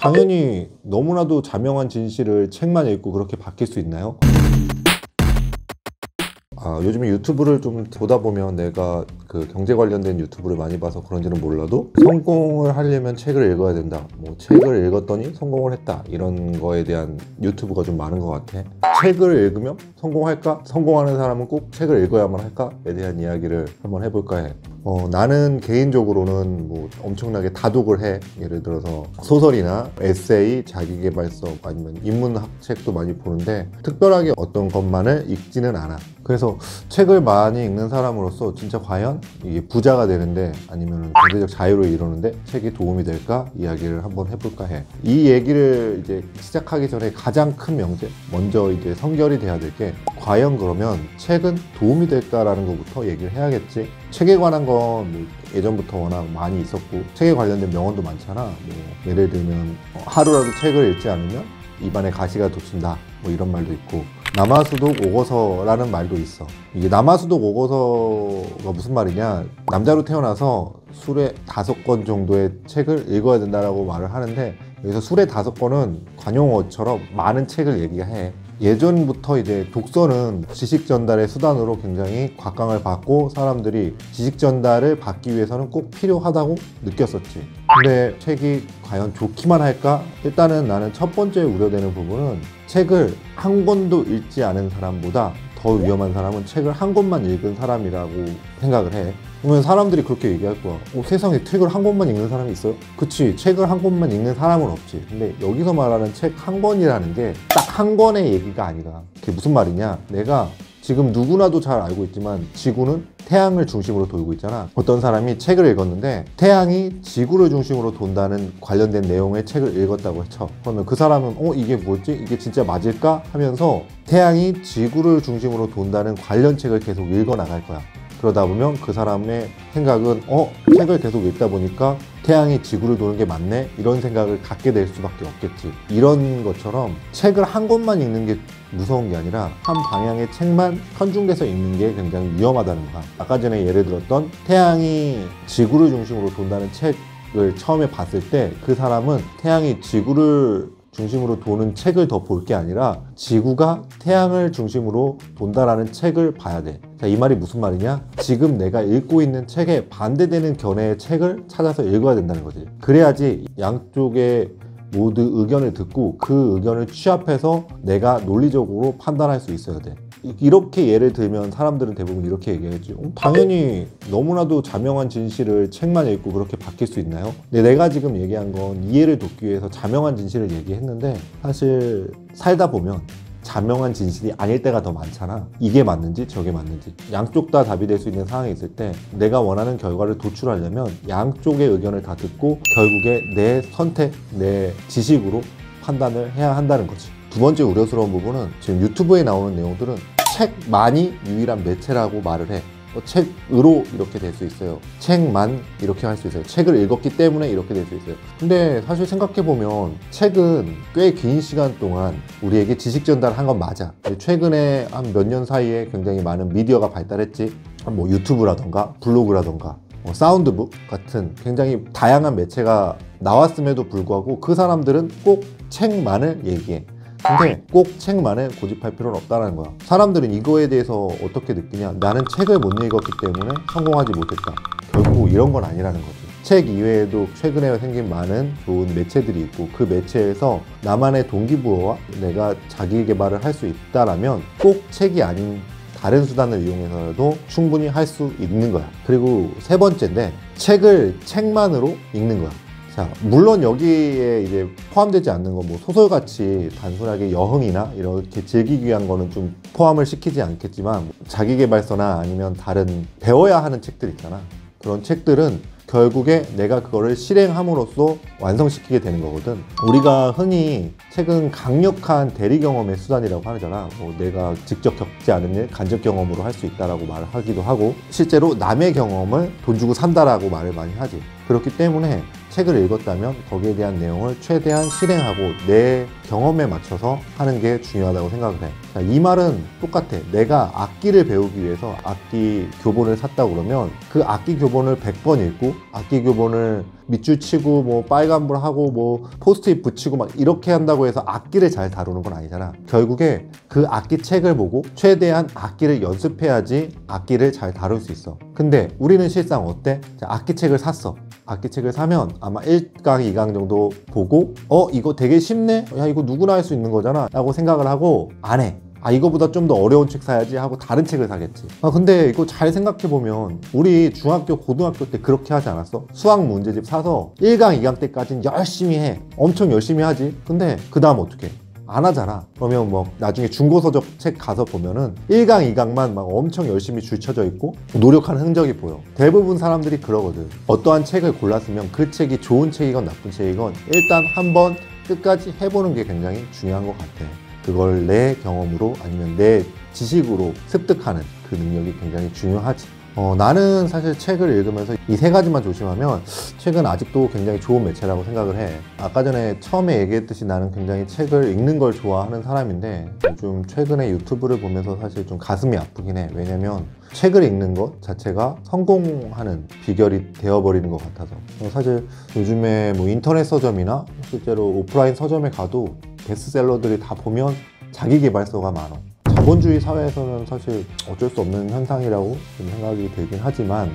당연히 너무나도 자명한 진실을 책만 읽고 그렇게 바뀔 수 있나요? 요즘에 유튜브를 좀 보다 보면 내가 그 경제 관련된 유튜브를 많이 봐서 그런지는 몰라도 성공을 하려면 책을 읽어야 된다, 뭐 책을 읽었더니 성공을 했다, 이런 거에 대한 유튜브가 좀 많은 것 같아. 책을 읽으면 성공할까? 성공하는 사람은 꼭 책을 읽어야만 할까?에 대한 이야기를 한번 해볼까 해. 나는 개인적으로는 뭐 엄청나게 다독을 해. 예를 들어서 소설이나 에세이, 자기계발서 아니면 인문학 책도 많이 보는데 특별하게 어떤 것만을 읽지는 않아. 그래서 책을 많이 읽는 사람으로서 진짜 과연 이게 부자가 되는데 아니면 경제적 자유를 이루는데 책이 도움이 될까? 이야기를 한번 해볼까 해. 이 얘기를 이제 시작하기 전에 가장 큰 명제, 먼저 이제 선결이 돼야 될 게, 과연 그러면 책은 도움이 될까라는 것부터 얘기를 해야겠지. 책에 관한 건 뭐 예전부터 워낙 많이 있었고 책에 관련된 명언도 많잖아. 뭐 예를 들면 하루라도 책을 읽지 않으면 입안에 가시가 돋친다, 뭐 이런 말도 있고, 남아수독 오거서라는 말도 있어. 이게 남아수독 오거서가 무슨 말이냐, 남자로 태어나서 술에 5권 정도의 책을 읽어야 된다라고 말을 하는데, 여기서 술에 5권은 관용어처럼 많은 책을 얘기해. 예전부터 이제 독서는 지식 전달의 수단으로 굉장히 곽강을 받고 사람들이 지식 전달을 받기 위해서는 꼭 필요하다고 느꼈었지. 근데 책이 과연 좋기만 할까? 일단은 나는 첫 번째 우려되는 부분은, 책을 한 권도 읽지 않은 사람보다 더 위험한 사람은 책을 한 권만 읽은 사람이라고 생각을 해. 그러면 사람들이 그렇게 얘기할 거야. 세상에 책을 한 권만 읽는 사람이 있어요? 그치, 책을 한 권만 읽는 사람은 없지. 근데 여기서 말하는 책 한 권이라는 게 딱 한 권의 얘기가 아니라, 그게 무슨 말이냐, 내가 지금 누구나도 잘 알고 있지만 지구는 태양을 중심으로 돌고 있잖아. 어떤 사람이 책을 읽었는데 태양이 지구를 중심으로 돈다는 관련된 내용의 책을 읽었다고 쳐. 그러면 그 사람은 이게 뭐지? 이게 진짜 맞을까? 하면서 태양이 지구를 중심으로 돈다는 관련 책을 계속 읽어 나갈 거야. 그러다 보면 그 사람의 생각은 책을 계속 읽다 보니까 태양이 지구를 도는 게 맞네? 이런 생각을 갖게 될 수밖에 없겠지. 이런 것처럼 책을 한 권만 읽는 게 무서운 게 아니라 한 방향의 책만 편중돼서 읽는 게 굉장히 위험하다는 거야. 아까 전에 예를 들었던 태양이 지구를 중심으로 돈다는 책을 처음에 봤을 때 그 사람은 태양이 지구를 중심으로 도는 책을 더 볼 게 아니라 지구가 태양을 중심으로 돈다라는 책을 봐야 돼. 자, 이 말이 무슨 말이냐? 지금 내가 읽고 있는 책에 반대되는 견해의 책을 찾아서 읽어야 된다는 거지. 그래야지 양쪽의 모두 의견을 듣고 그 의견을 취합해서 내가 논리적으로 판단할 수 있어야 돼. 이렇게 예를 들면 사람들은 대부분 이렇게 얘기하겠지. 당연히 너무나도 자명한 진실을 책만 읽고 그렇게 바뀔 수 있나요? 근데 내가 지금 얘기한 건 이해를 돕기 위해서 자명한 진실을 얘기했는데, 사실 살다 보면 자명한 진실이 아닐 때가 더 많잖아. 이게 맞는지 저게 맞는지 양쪽 다 답이 될 수 있는 상황이 있을 때 내가 원하는 결과를 도출하려면 양쪽의 의견을 다 듣고 결국에 내 선택, 내 지식으로 판단을 해야 한다는 거지. 두 번째 우려스러운 부분은, 지금 유튜브에 나오는 내용들은 책만이 유일한 매체라고 말을 해. 책으로 이렇게 될 수 있어요. 책만 이렇게 할 수 있어요. 책을 읽었기 때문에 이렇게 될 수 있어요. 근데 사실 생각해보면 책은 꽤 긴 시간 동안 우리에게 지식 전달한 건 맞아. 최근에 한 몇 년 사이에 굉장히 많은 미디어가 발달했지. 뭐 유튜브라던가 블로그라던가 사운드북 같은 굉장히 다양한 매체가 나왔음에도 불구하고 그 사람들은 꼭 책만을 얘기해. 근데 꼭 책만을 고집할 필요는 없다는 거야. 사람들은 이거에 대해서 어떻게 느끼냐, 나는 책을 못 읽었기 때문에 성공하지 못했다. 결국 이런 건 아니라는 거지. 책 이외에도 최근에 생긴 많은 좋은 매체들이 있고, 그 매체에서 나만의 동기부여와 내가 자기 개발을 할 수 있다라면 꼭 책이 아닌 다른 수단을 이용해서라도 충분히 할 수 있는 거야. 그리고 세 번째인데, 책을 책만으로 읽는 거야. 자, 물론 여기에 이제 포함되지 않는 건 뭐 소설같이 단순하게 여흥이나 이렇게 즐기기 위한 거는 좀 포함을 시키지 않겠지만, 자기계발서나 아니면 다른 배워야 하는 책들 있잖아. 그런 책들은 결국에 내가 그거를 실행함으로써 완성시키게 되는 거거든. 우리가 흔히 책은 강력한 대리 경험의 수단이라고 하잖아. 내가 직접 겪지 않은 일, 간접 경험으로 할 수 있다라고 말을 하기도 하고, 실제로 남의 경험을 돈 주고 산다라고 말을 많이 하지. 그렇기 때문에 책을 읽었다면 거기에 대한 내용을 최대한 실행하고 내 경험에 맞춰서 하는 게 중요하다고 생각을 해. 자, 이 말은 똑같아. 내가 악기를 배우기 위해서 악기 교본을 샀다 그러면 그 악기 교본을 100번 읽고 악기 교본을 밑줄 치고 뭐 빨간불 하고 뭐 포스트잇 붙이고 막 이렇게 한다고 해서 악기를 잘 다루는 건 아니잖아. 결국에 그 악기 책을 보고 최대한 악기를 연습해야지 악기를 잘 다룰 수 있어. 근데 우리는 실상 어때? 자, 악기 책을 샀어. 악기 책을 사면 아마 1강, 2강 정도 보고 이거 되게 쉽네? 야, 이거 누구나 할 수 있는 거잖아 라고 생각을 하고 안 해. 이거보다 좀 더 어려운 책 사야지 하고 다른 책을 사겠지. 근데 이거 잘 생각해보면 우리 중학교, 고등학교 때 그렇게 하지 않았어? 수학 문제집 사서 1강, 2강 때까지는 열심히 해. 엄청 열심히 하지. 근데 그 다음 어떻게 해? 안 하잖아. 그러면 뭐 나중에 중고서적 책 가서 보면은 1강, 2강만 막 엄청 열심히 줄쳐져 있고 노력하는 흔적이 보여. 대부분 사람들이 그러거든. 어떠한 책을 골랐으면 그 책이 좋은 책이건 나쁜 책이건 일단 한번 끝까지 해보는 게 굉장히 중요한 것 같아. 그걸 내 경험으로 아니면 내 지식으로 습득하는 그 능력이 굉장히 중요하지. 나는 사실 책을 읽으면서 이 세 가지만 조심하면 책은 아직도 굉장히 좋은 매체라고 생각을 해. 아까 전에 처음에 얘기했듯이 나는 굉장히 책을 읽는 걸 좋아하는 사람인데 요즘 최근에 유튜브를 보면서 사실 좀 가슴이 아프긴 해. 왜냐면 책을 읽는 것 자체가 성공하는 비결이 되어버리는 것 같아서. 사실 요즘에 뭐 인터넷 서점이나 실제로 오프라인 서점에 가도 베스트셀러들이 다 보면 자기계발서가 많아. 자본주의 사회에서는 사실 어쩔 수 없는 현상이라고 좀 생각이 들긴 하지만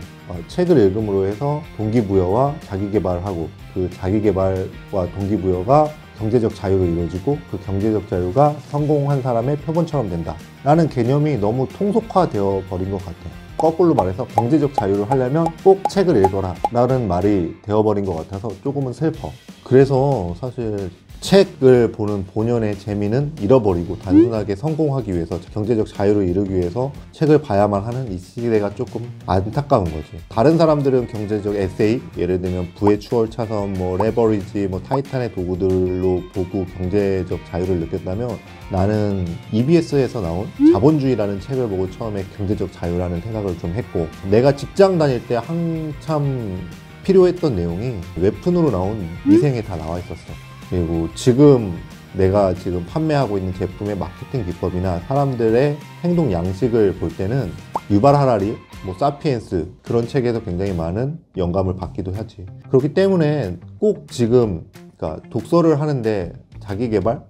책을 읽음으로 해서 동기부여와 자기계발하고 그 자기계발과 동기부여가 경제적 자유로 이루어지고 그 경제적 자유가 성공한 사람의 표본처럼 된다 라는 개념이 너무 통속화되어 버린 것 같아요. 거꾸로 말해서 경제적 자유를 하려면 꼭 책을 읽어라 라는 말이 되어버린 것 같아서 조금은 슬퍼. 그래서 사실 책을 보는 본연의 재미는 잃어버리고 단순하게 성공하기 위해서 경제적 자유를 이루기 위해서 책을 봐야만 하는 이 시대가 조금 안타까운 거지. 다른 사람들은 경제적 에세이, 예를 들면 부의 추월차선, 뭐 레버리지, 뭐 타이탄의 도구들로 보고 경제적 자유를 느꼈다면 나는 EBS에서 나온 자본주의라는 책을 보고 처음에 경제적 자유라는 생각을 좀 했고, 내가 직장 다닐 때 한참 필요했던 내용이 웹툰으로 나온 미생에 다 나와 있었어. 그리고 지금 내가 지금 판매하고 있는 제품의 마케팅 기법이나 사람들의 행동 양식을 볼 때는 유발 하라리, 뭐 사피엔스 그런 책에서 굉장히 많은 영감을 받기도 하지. 그렇기 때문에 꼭 지금 그러니까 독서를 하는데 자기 개발을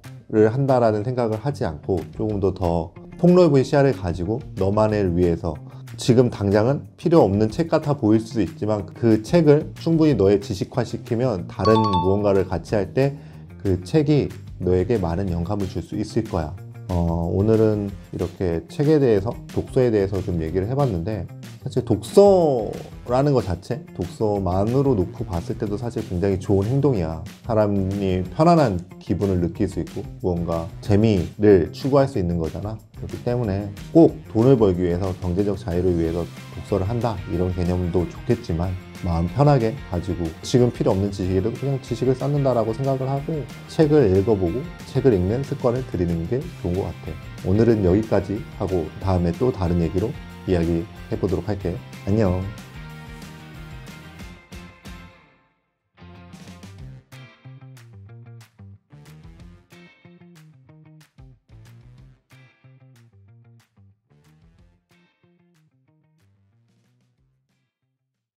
한다라는 생각을 하지 않고 조금 더 폭넓은 시야를 가지고 너만을 위해서 지금 당장은 필요 없는 책 같아 보일 수도 있지만 그 책을 충분히 너의 지식화시키면 다른 무언가를 같이 할 때 그 책이 너에게 많은 영감을 줄 수 있을 거야. 오늘은 이렇게 책에 대해서, 독서에 대해서 좀 얘기를 해봤는데, 사실 독서라는 것 자체, 독서만으로 놓고 봤을 때도 사실 굉장히 좋은 행동이야. 사람이 편안한 기분을 느낄 수 있고 무언가 재미를 추구할 수 있는 거잖아. 그렇기 때문에 꼭 돈을 벌기 위해서, 경제적 자유를 위해서 독서를 한다 이런 개념도 좋겠지만 마음 편하게 가지고 지금 필요 없는 지식이라도 그냥 지식을 쌓는다라고 생각을 하고 책을 읽어보고 책을 읽는 습관을 들이는 게 좋은 것 같아요. 오늘은 여기까지 하고 다음에 또 다른 얘기로 이야기해 보도록 할게요. 안녕.